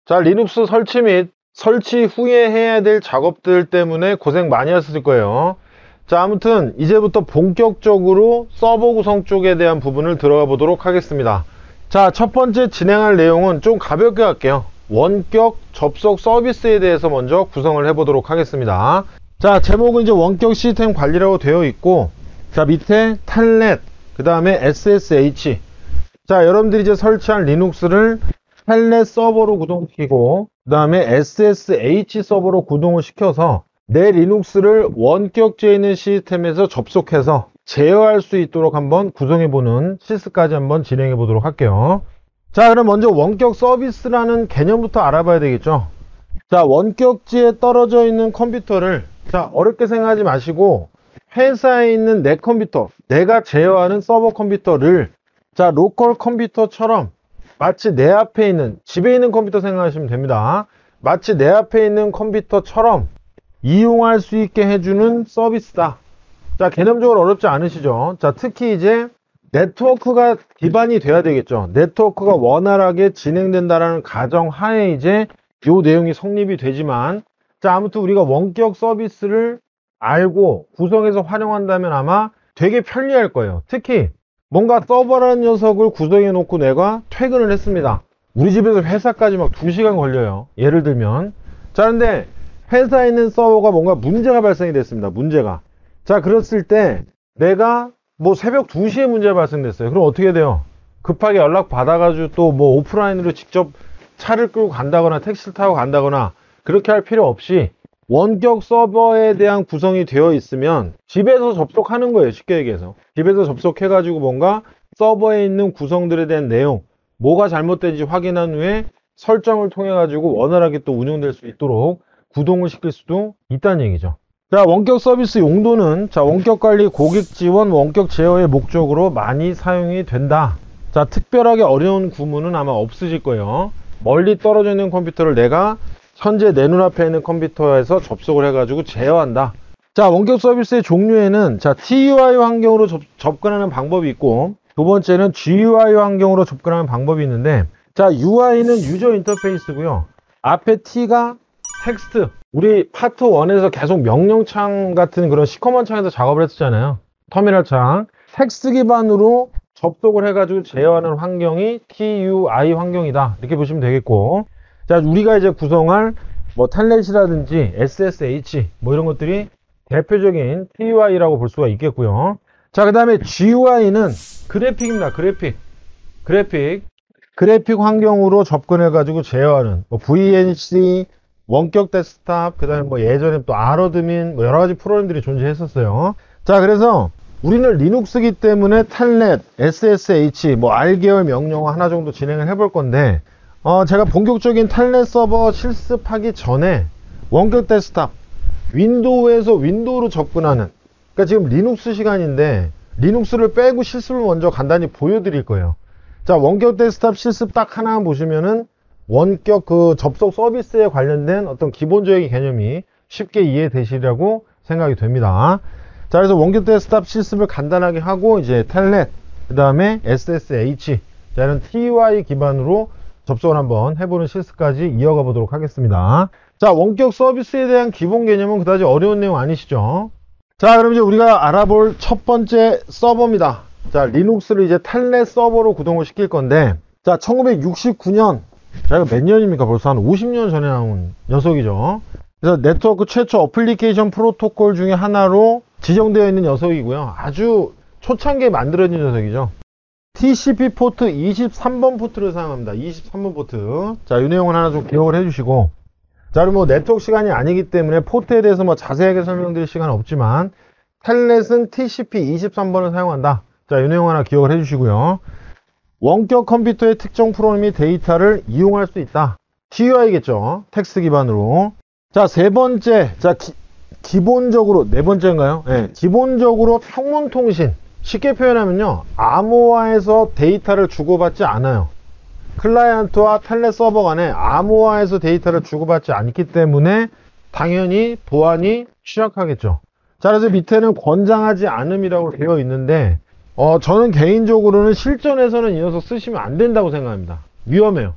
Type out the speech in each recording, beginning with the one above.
자, 리눅스 설치 및 설치 후에 해야 될 작업들 때문에 고생 많이 하셨을 거예요. 자, 아무튼 이제부터 본격적으로 서버 구성 쪽에 대한 부분을 들어가 보도록 하겠습니다. 자, 첫 번째 진행할 내용은 좀 가볍게 할게요. 원격 접속 서비스에 대해서 먼저 구성을 해 보도록 하겠습니다. 자, 제목은 이제 원격 시스템 관리라고 되어 있고, 자, 밑에 텔넷, 그 다음에 SSH. 자, 여러분들이 이제 설치한 리눅스를 텔넷 서버로 구동시키고, 그 다음에 SSH 서버로 구동을 시켜서 내 리눅스를 원격제에 있는 시스템에서 접속해서 제어할 수 있도록 한번 구성해보는 실습까지 한번 진행해 보도록 할게요. 자, 그럼 먼저 원격 서비스라는 개념부터 알아봐야 되겠죠. 자, 원격지에 떨어져 있는 컴퓨터를, 자, 어렵게 생각하지 마시고 회사에 있는 내 컴퓨터, 내가 제어하는 서버 컴퓨터를, 자, 로컬 컴퓨터처럼 마치 내 앞에 있는, 집에 있는 컴퓨터 생각하시면 됩니다. 마치 내 앞에 있는 컴퓨터처럼 이용할 수 있게 해주는 서비스다. 자, 개념적으로 어렵지 않으시죠? 자, 특히 이제 네트워크가 기반이 돼야 되겠죠. 네트워크가 원활하게 진행된다라는 가정 하에 이제 요 내용이 성립이 되지만, 자, 아무튼 우리가 원격 서비스를 알고 구성해서 활용한다면 아마 되게 편리할 거예요. 특히 뭔가 서버라는 녀석을 구성해 놓고 내가 퇴근을 했습니다. 우리 집에서 회사까지 막 2시간 걸려요. 예를 들면. 자, 근데 회사에 있는 서버가 뭔가 문제가 발생이 됐습니다. 문제가. 자, 그랬을 때 내가 뭐 새벽 2시에 문제가 발생됐어요. 그럼 어떻게 돼요? 급하게 연락 받아가지고 또 뭐 오프라인으로 직접 차를 끌고 간다거나 택시를 타고 간다거나 그렇게 할 필요 없이 원격 서버에 대한 구성이 되어 있으면 집에서 접속하는 거예요. 쉽게 얘기해서. 집에서 접속해가지고 뭔가 서버에 있는 구성들에 대한 내용, 뭐가 잘못된지 확인한 후에 설정을 통해가지고 원활하게 또 운영될 수 있도록 구동을 시킬 수도 있다는 얘기죠. 자, 원격 서비스 용도는, 자, 원격 관리, 고객 지원, 원격 제어의 목적으로 많이 사용이 된다. 자, 특별하게 어려운 구문은 아마 없으실 거예요. 멀리 떨어져 있는 컴퓨터를 내가 현재 내 눈앞에 있는 컴퓨터에서 접속을 해가지고 제어한다. 자, 원격 서비스의 종류에는, 자, TUI 환경으로 접근하는 방법이 있고, 두 번째는 GUI 환경으로 접근하는 방법이 있는데, 자, UI는 유저 인터페이스고요. 앞에 T가 텍스트. 우리 파트 1에서 계속 명령창 같은 그런 시커먼 창에서 작업을 했었잖아요. 터미널 창. 텍스트 기반으로 접속을 해가지고 제어하는 환경이 TUI 환경이다. 이렇게 보시면 되겠고. 자, 우리가 이제 구성할 뭐 텔넷이라든지 SSH 뭐 이런 것들이 대표적인 TUI라고 볼 수가 있겠고요. 자, 그 다음에 GUI는 그래픽입니다. 그래픽 환경으로 접근해가지고 제어하는 뭐 VNC, 원격 데스크탑, 그 다음에 뭐 예전에 또 아러드민 뭐 여러 가지 프로그램들이 존재했었어요. 자, 그래서 우리는 리눅스기 때문에 텔넷, SSH, 뭐 R계열 명령어 하나 정도 진행을 해볼 건데, 제가 본격적인 텔넷 서버 실습하기 전에 원격 데스크탑, 윈도우에서 윈도우로 접근하는, 그러니까 지금 리눅스 시간인데 리눅스를 빼고 실습을 먼저 간단히 보여드릴 거예요. 자, 원격 데스크탑 실습 딱 하나 보시면은 원격 그 접속 서비스에 관련된 어떤 기본적인 개념이 쉽게 이해되시리라고 생각이 됩니다. 자, 그래서 원격 데스크탑 실습을 간단하게 하고 이제 텔넷, 그 다음에 SSH, 자, 이런 TUI 기반으로 접속을 한번 해보는 실습까지 이어가 보도록 하겠습니다. 자, 원격 서비스에 대한 기본 개념은 그다지 어려운 내용 아니시죠? 자, 그럼 이제 우리가 알아볼 첫 번째 서버입니다. 자, 리눅스를 이제 텔넷 서버로 구동을 시킬 건데, 자, 1969년, 자, 이거 몇 년입니까? 벌써 한 50년 전에 나온 녀석이죠. 그래서 네트워크 최초 어플리케이션 프로토콜 중에 하나로 지정되어 있는 녀석이고요. 아주 초창기에 만들어진 녀석이죠. TCP 포트 23번 포트를 사용합니다. 23번 포트. 자, 이 내용은 하나 좀 기억을 해주시고. 자, 그리고 뭐 네트워크 시간이 아니기 때문에 포트에 대해서 뭐 자세하게 설명드릴 시간은 없지만, 텔넷은 TCP 23번을 사용한다. 자, 이 내용 하나 기억을 해주시고요. 원격 컴퓨터의 특정 프로그램이 데이터를 이용할 수 있다. TUI겠죠. 텍스트 기반으로. 자, 세 번째. 자, 기본적으로, 네 번째인가요? 네, 기본적으로 평문통신. 쉽게 표현하면요, 암호화에서 데이터를 주고받지 않아요. 클라이언트와 텔넷 서버 간에 암호화에서 데이터를 주고받지 않기 때문에 당연히 보안이 취약하겠죠. 자, 그래서 밑에는 권장하지 않음이라고 되어 있는데, 저는 개인적으로는 실전에서는 이 녀석 쓰시면 안 된다고 생각합니다. 위험해요.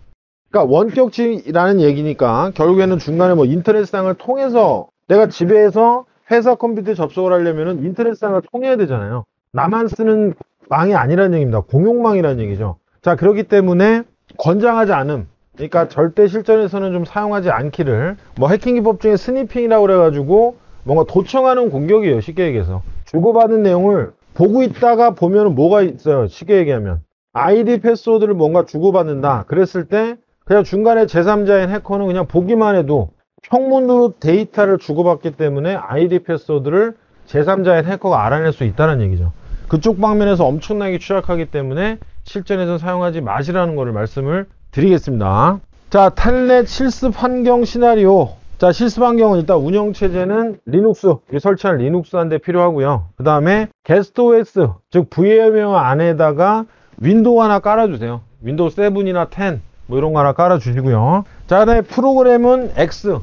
그러니까 원격지라는 얘기니까 결국에는 중간에 뭐 인터넷상을 통해서 내가 집에서 회사 컴퓨터에 접속을 하려면은 인터넷상을 통해야 되잖아요. 나만 쓰는 망이 아니라는 얘기입니다. 공용망이라는 얘기죠. 자, 그렇기 때문에 권장하지 않음. 그러니까 절대 실전에서는 좀 사용하지 않기를, 뭐 해킹 기법 중에 스니핑이라고 그래가지고 뭔가 도청하는 공격이에요. 쉽게 얘기해서 주고받은 내용을 보고 있다가 보면 뭐가 있어요. 쉽게 얘기하면 아이디 패스워드를 뭔가 주고받는다 그랬을 때 그냥 중간에 제3자인 해커는 그냥 보기만 해도 평문으로 데이터를 주고받기 때문에 아이디 패스워드를 제3자인 해커가 알아낼 수 있다는 얘기죠. 그쪽 방면에서 엄청나게 취약하기 때문에 실전에서 사용하지 마시라는 것을 말씀을 드리겠습니다. 자, 텔넷 실습 환경 시나리오. 자, 실습 환경은 일단 운영체제는 리눅스, 설치한 리눅스 한 대 필요하고요. 그 다음에 게스트 OS, 즉 VMware 안에다가 윈도우 하나 깔아주세요. 윈도우 7이나 10, 뭐 이런 거 하나 깔아주시고요. 자, 그다음에 프로그램은 X.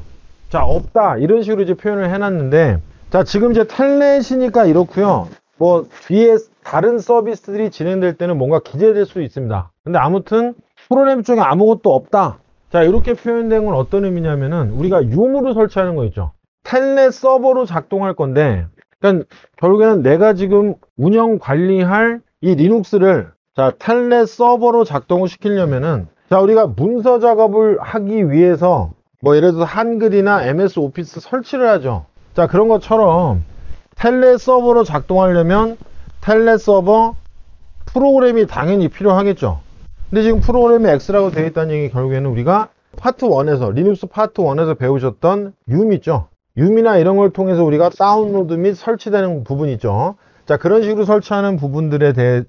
자, 없다. 이런 식으로 이제 표현을 해놨는데, 자, 지금 이제 텔넷이니까 이렇고요. 뭐 뒤에 다른 서비스들이 진행될 때는 뭔가 기재될 수 있습니다. 근데 아무튼 프로그램 쪽에 아무것도 없다. 자, 이렇게 표현된 건 어떤 의미냐면은 우리가 유무로 설치하는 거 있죠. 텔넷 서버로 작동할 건데, 그러니까 결국에는 내가 지금 운영 관리할 이 리눅스를 자, 텔넷 서버로 작동을 시키려면은 자, 우리가 문서 작업을 하기 위해서 뭐 예를 들어서 한글이나 MS 오피스 설치를 하죠. 자, 그런 것처럼 텔넷 서버로 작동하려면 텔넷 서버 프로그램이 당연히 필요하겠죠. 근데 지금 프로그램이 X라고 되어 있다는 얘기 결국에는 우리가 파트 1에서 리눅스 파트 1에서 배우셨던 유미 있죠. 유미나 이런 걸 통해서 우리가 다운로드 및 설치되는 부분이 있죠. 자, 그런 식으로 설치하는 부분들에 대해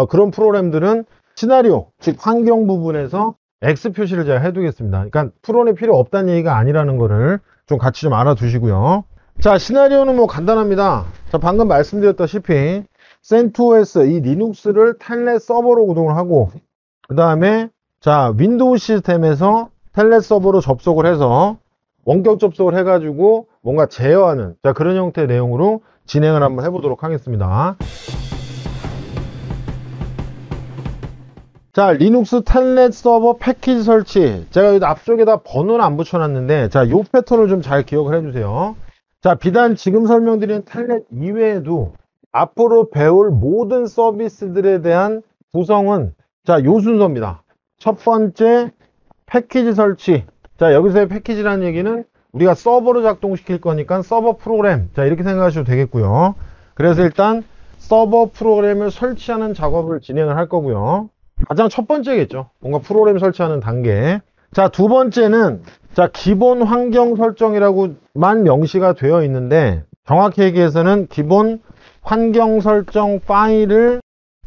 그런 프로그램들은 시나리오, 즉 환경 부분에서 X 표시를 제가 해두겠습니다. 그러니까 프로그램이 필요 없다는 얘기가 아니라는 거를 좀 같이 좀 알아두시고요. 자, 시나리오는 뭐 간단합니다. 자, 방금 말씀드렸다시피 CentOS 이 리눅스를 텔넷 서버로 구동을 하고 그 다음에 자, 윈도우 시스템에서 텔넷 서버로 접속을 해서 원격 접속을 해가지고 뭔가 제어하는 자, 그런 형태의 내용으로 진행을 한번 해보도록 하겠습니다. 자, 리눅스 텔넷 서버 패키지 설치. 제가 여기 앞쪽에다 번호는 안 붙여놨는데 자, 요 패턴을 좀 잘 기억을 해주세요. 자, 비단 지금 설명드린 텔넷 이외에도 앞으로 배울 모든 서비스들에 대한 구성은 자, 요 순서입니다. 첫 번째 패키지 설치. 자, 여기서의 패키지라는 얘기는 우리가 서버로 작동시킬 거니까 서버 프로그램. 자, 이렇게 생각하셔도 되겠고요. 그래서 일단 서버 프로그램을 설치하는 작업을 진행을 할 거고요. 가장 첫 번째겠죠. 뭔가 프로그램 설치하는 단계. 자, 두 번째는 자, 기본 환경 설정이라고만 명시가 되어 있는데 정확히 얘기해서는 기본 환경 설정 파일을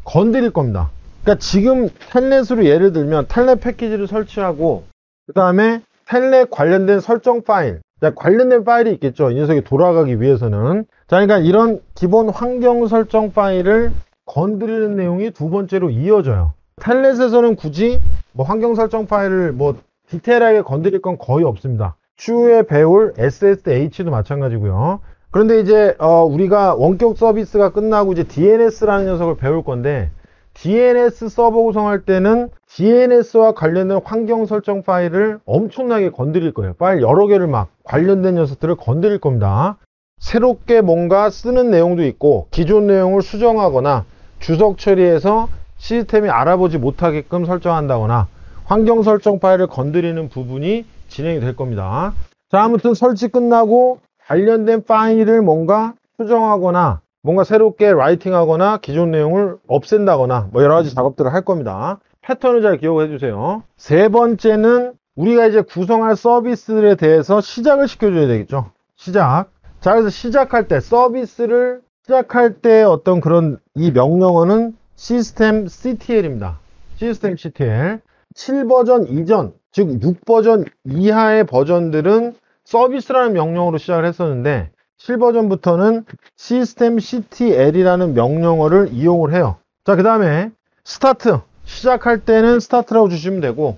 건드릴 겁니다. 그러니까 지금 텔넷으로 예를 들면 텔넷 패키지를 설치하고 그 다음에 텔넷 관련된 설정 파일, 자, 관련된 파일이 있겠죠. 이 녀석이 돌아가기 위해서는. 자, 그러니까 이런 기본 환경 설정 파일을 건드리는 내용이 두 번째로 이어져요. 텔넷에서는 굳이 뭐 환경 설정 파일을 뭐 디테일하게 건드릴 건 거의 없습니다. 추후에 배울 SSH도 마찬가지고요. 그런데 이제 우리가 원격 서비스가 끝나고 이제 DNS라는 녀석을 배울 건데 DNS 서버 구성할 때는 DNS와 관련된 환경 설정 파일을 엄청나게 건드릴 거예요. 파일 여러 개를 막 관련된 녀석들을 건드릴 겁니다. 새롭게 뭔가 쓰는 내용도 있고 기존 내용을 수정하거나 주석 처리해서 시스템이 알아보지 못하게끔 설정한다거나 환경 설정 파일을 건드리는 부분이 진행이 될 겁니다. 자, 아무튼 설치 끝나고 관련된 파일을 뭔가 수정하거나 뭔가 새롭게 라이팅하거나 기존 내용을 없앤다거나 뭐 여러 가지 작업들을 할 겁니다. 패턴을 잘 기억해 주세요. 세 번째는 우리가 이제 구성할 서비스들에 대해서 시작을 시켜줘야 되겠죠. 시작. 자, 그래서 시작할 때 서비스를 시작할 때 어떤 그런 이 명령어는 시스템 CTL입니다. 시스템 CTL. 7버전 이전, 즉 6버전 이하의 버전들은 서비스라는 명령어로 시작을 했었는데 7버전부터는 시스템 CTL이라는 명령어를 이용을 해요. 자, 그 다음에 스타트. 시작할 때는 스타트라고 주시면 되고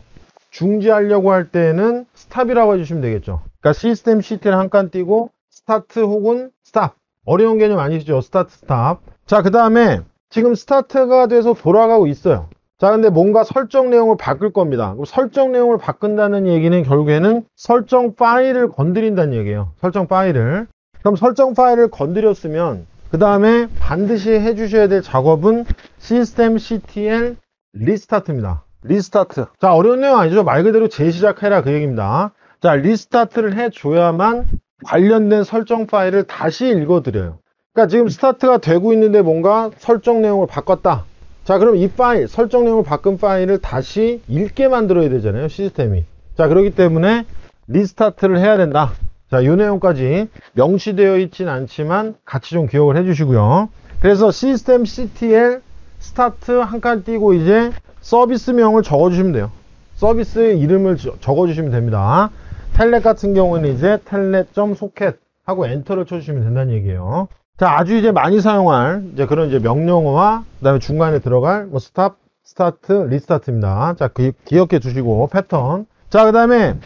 중지하려고 할 때는 스탑이라고 해주시면 되겠죠. 그러니까 시스템 CTL 한 칸 띄고 스타트 혹은 스탑. 어려운 개념 아니시죠? 스타트, 스탑. 자, 그 다음에 지금 스타트가 돼서 돌아가고 있어요. 자, 근데 뭔가 설정 내용을 바꿀 겁니다. 그럼 설정 내용을 바꾼다는 얘기는 결국에는 설정 파일을 건드린다는 얘기예요. 설정 파일을. 그럼 설정 파일을 건드렸으면 그 다음에 반드시 해주셔야 될 작업은 systemctl 리스타트입니다. 리스타트. 자, 어려운 내용 아니죠? 말 그대로 재시작해라 그 얘기입니다. 자, 리스타트를 해줘야만 관련된 설정 파일을 다시 읽어드려요. 그러니까 지금 스타트가 되고 있는데 뭔가 설정 내용을 바꿨다. 자, 그럼 이 파일, 설정 내용을 바꾼 파일을 다시 읽게 만들어야 되잖아요, 시스템이. 자, 그렇기 때문에 리스타트를 해야 된다. 자, 이 내용까지 명시되어 있진 않지만 같이 좀 기억을 해주시고요. 그래서 systemctl 스타트 한 칸 띄고 이제 서비스명을 적어주시면 돼요. 서비스의 이름을 적어주시면 됩니다. 텔넷 같은 경우는 이제 telnet.socket 하고 엔터를 쳐주시면 된다는 얘기예요. 자, 아주 이제 많이 사용할 이제 그런 이제 명령어와 그다음에 중간에 들어갈 뭐 스탑, 스타트, 리스타트입니다. 자, 기억해 두시고 패턴. 자, 그다음에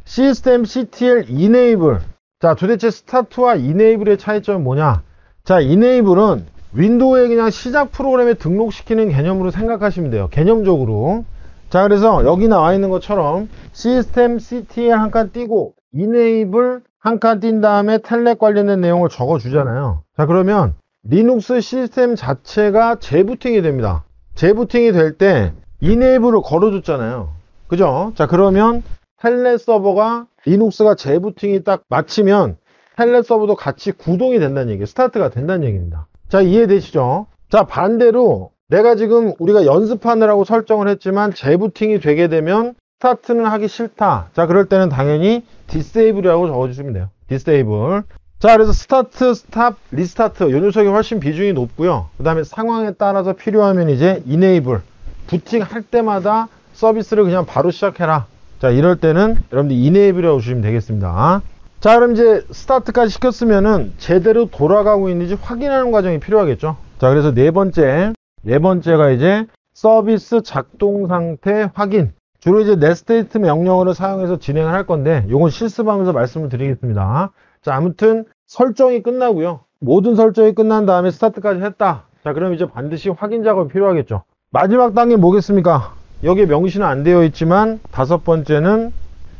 systemctl enable. 자, 도대체 스타트와 enable의 차이점은 뭐냐? 자, enable은 윈도우에 그냥 시작 프로그램에 등록시키는 개념으로 생각하시면 돼요. 개념적으로. 자, 그래서 여기 나와 있는 것처럼 systemctl 한 칸 띄고 enable 한 칸 띈 다음에 텔넷 관련된 내용을 적어 주잖아요. 자, 그러면 리눅스 시스템 자체가 재부팅이 됩니다. 재부팅이 될 때 enable을 걸어줬잖아요. 그죠? 자, 그러면 텔넷 서버가 리눅스가 재부팅이 딱 마치면 텔넷 서버도 같이 구동이 된다는 얘기예요. 스타트가 된다는 얘기입니다. 자, 이해되시죠? 자, 반대로 내가 지금 우리가 연습하느라고 설정을 했지만 재부팅이 되게 되면 스타트는 하기 싫다. 자, 그럴 때는 당연히 disable이라고 적어주시면 돼요. disable. 자, 그래서 스타트, 스탑, 리스타트 이 녀석이 훨씬 비중이 높고요. 그 다음에 상황에 따라서 필요하면 이제 enable. 부팅할 때마다 서비스를 그냥 바로 시작해라. 자, 이럴 때는 여러분들 enable이라고 주시면 되겠습니다. 자, 그럼 이제 스타트까지 시켰으면은 제대로 돌아가고 있는지 확인하는 과정이 필요하겠죠. 자, 그래서 네 번째가 이제 서비스 작동 상태 확인. 주로 이제 넷스테이트 명령어를 사용해서 진행을 할 건데 요건 실습하면서 말씀을 드리겠습니다. 자, 아무튼 설정이 끝나고요. 모든 설정이 끝난 다음에 스타트까지 했다. 자, 그럼 이제 반드시 확인 작업이 필요하겠죠. 마지막 단계 뭐겠습니까? 여기에 명시는 안 되어 있지만 다섯 번째는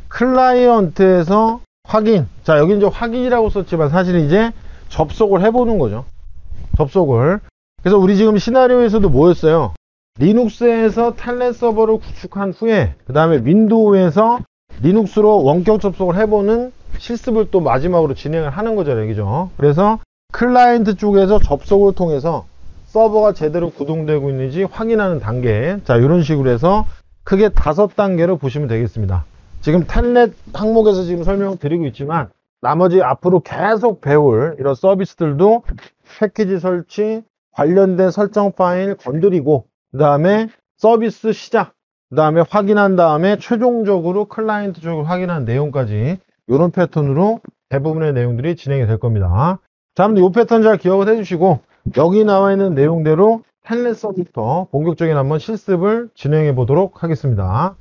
클라이언트에서 확인. 자, 여기 이제 확인이라고 썼지만 사실 이제 접속을 해보는 거죠. 접속을. 그래서 우리 지금 시나리오에서도 뭐였어요? 리눅스에서 텔넷 서버를 구축한 후에 그 다음에 윈도우에서 리눅스로 원격 접속을 해보는 실습을 또 마지막으로 진행을 하는 거잖아요. 그죠? 그래서 클라이언트 쪽에서 접속을 통해서 서버가 제대로 구동되고 있는지 확인하는 단계. 자, 이런 식으로 해서 크게 5단계로 보시면 되겠습니다. 지금 텔넷 항목에서 지금 설명드리고 있지만 나머지 앞으로 계속 배울 이런 서비스들도 패키지 설치, 관련된 설정 파일 건드리고 그 다음에 서비스 시작, 그 다음에 확인한 다음에 최종적으로 클라이언트 쪽을 확인한 내용까지 이런 패턴으로 대부분의 내용들이 진행이 될 겁니다. 자, 여러분들 이 패턴 잘 기억을 해주시고 여기 나와 있는 내용대로 텔넷 서버부터 본격적인 한번 실습을 진행해 보도록 하겠습니다.